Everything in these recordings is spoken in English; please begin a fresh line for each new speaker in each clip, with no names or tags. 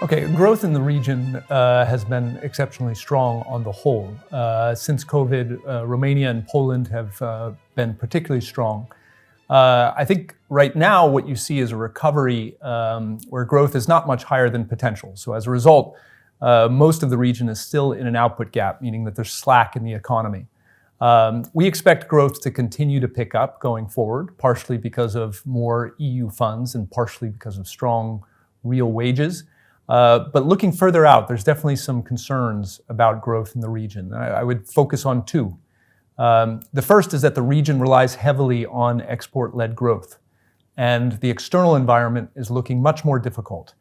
Okay, growth in the region has been exceptionally strong on the whole. Since COVID, Romania and Poland have been particularly strong. I think right now what you see is a recovery where growth is not much higher than potential. So as a result, most of the region is still in an output gap, meaning that there's slack in the economy. We expect growth to continue to pick up going forward, partially because of more EU funds and partially because of strong real wages. But looking further out, there's definitely some concerns about growth in the region. I would focus on two. The first is that the region relies heavily on export-led growth, and the external environment is looking much more difficult.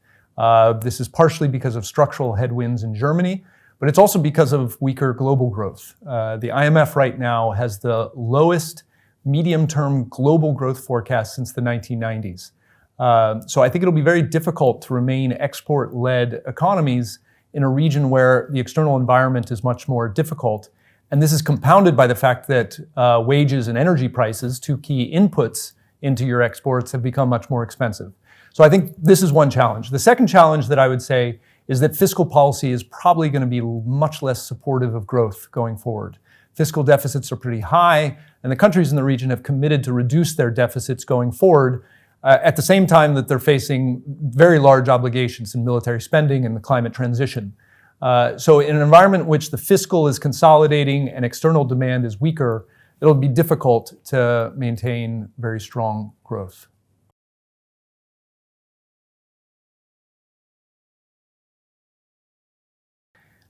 This is partially because of structural headwinds in Germany, but it's also because of weaker global growth. The IMF right now has the lowest medium-term global growth forecast since the 1990s. So I think it'll be very difficult to remain export-led economies in a region where the external environment is much more difficult. And this is compounded by the fact that wages and energy prices, two key inputs into your exports, have become much more expensive. So I think this is one challenge. The second challenge that I would say is that fiscal policy is probably going to be much less supportive of growth going forward. Fiscal deficits are pretty high, and the countries in the region have committed to reduce their deficits going forward, at the same time that they're facing very large obligations in military spending and the climate transition. So in an environment in which the fiscal is consolidating and external demand is weaker, it'll be difficult to maintain very strong growth.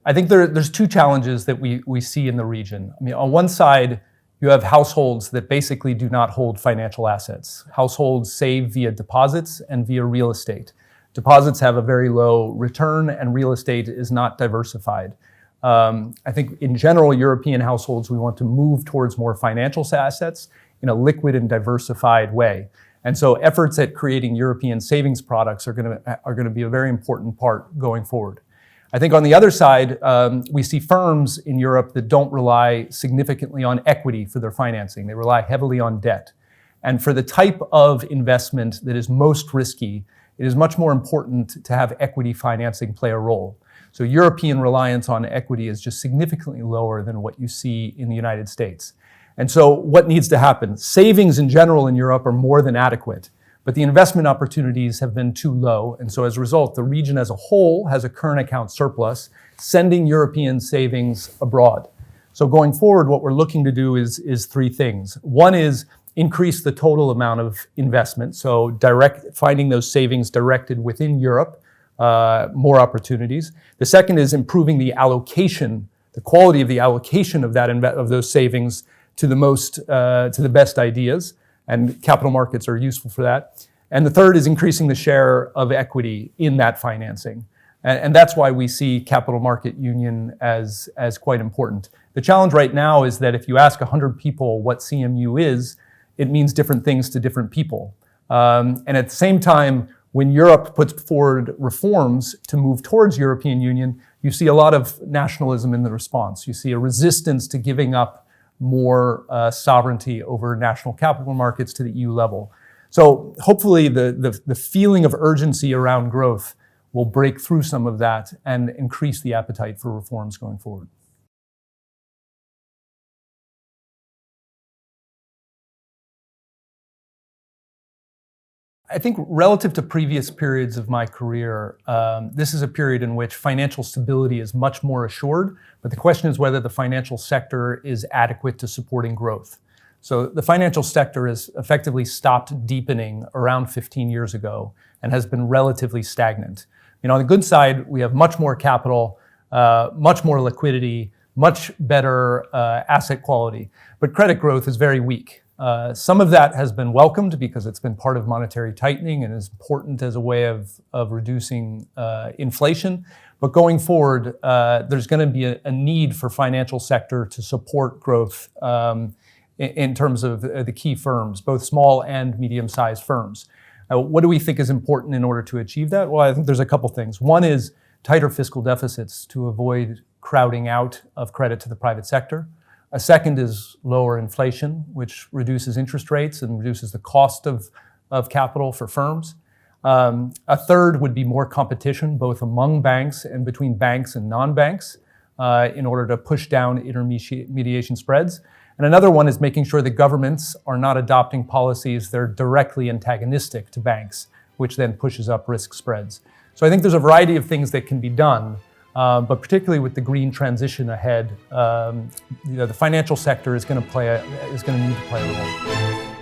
I think there's two challenges that we see in the region. I mean, on one side, you have households that basically do not hold financial assets. Households save via deposits and via real estate. Deposits have a very low return and real estate is not diversified. I think in general, European households, we want to move towards more financial assets in a liquid and diversified way. And so efforts at creating European savings products are going to be a very important part going forward. I think on the other side, we see firms in Europe that don't rely significantly on equity for their financing. They rely heavily on debt. And for the type of investment that is most risky, it is much more important to have equity financing play a role. So European reliance on equity is just significantly lower than what you see in the United States. And so what needs to happen? Savings in general in Europe are more than adequate, but the investment opportunities have been too low. And so as a result, the region as a whole has a current account surplus, sending European savings abroad. So going forward, what we're looking to do is three things. One is increase the total amount of investment. So finding those savings directed within Europe, more opportunities. The second is improving the allocation, the quality of the allocation of those savings to the best ideas. And capital markets are useful for that. And the third is increasing the share of equity in that financing. And that's why we see capital market union as quite important. The challenge right now is that if you ask 100 people what CMU is, it means different things to different people. And at the same time, when Europe puts forward reforms to move towards European Union, you see a lot of nationalism in the response. You see a resistance to giving up more sovereignty over national capital markets to the EU level. So hopefully the feeling of urgency around growth will break through some of that and increase the appetite for reforms going forward. I think relative to previous periods of my career, this is a period in which financial stability is much more assured, but the question is whether the financial sector is adequate to supporting growth. So the financial sector has effectively stopped deepening around 15 years ago and has been relatively stagnant. You know, on the good side, we have much more capital, much more liquidity, much better asset quality, but credit growth is very weak. Some of that has been welcomed because it's been part of monetary tightening and is important as a way of reducing inflation. But going forward, there's going to be a need for financial sector to support growth in terms of the key firms, both small and medium-sized firms. What do we think is important in order to achieve that? Well, I think there's a couple things. One is tighter fiscal deficits to avoid crowding out of credit to the private sector. A second is lower inflation, which reduces interest rates and reduces the cost of capital for firms. A third would be more competition, both among banks and between banks and non-banks, in order to push down intermediation spreads. And another one is making sure that governments are not adopting policies that are directly antagonistic to banks, which then pushes up risk spreads. So I think there's a variety of things that can be done, but particularly with the green transition ahead, the financial sector is going to need to play a role.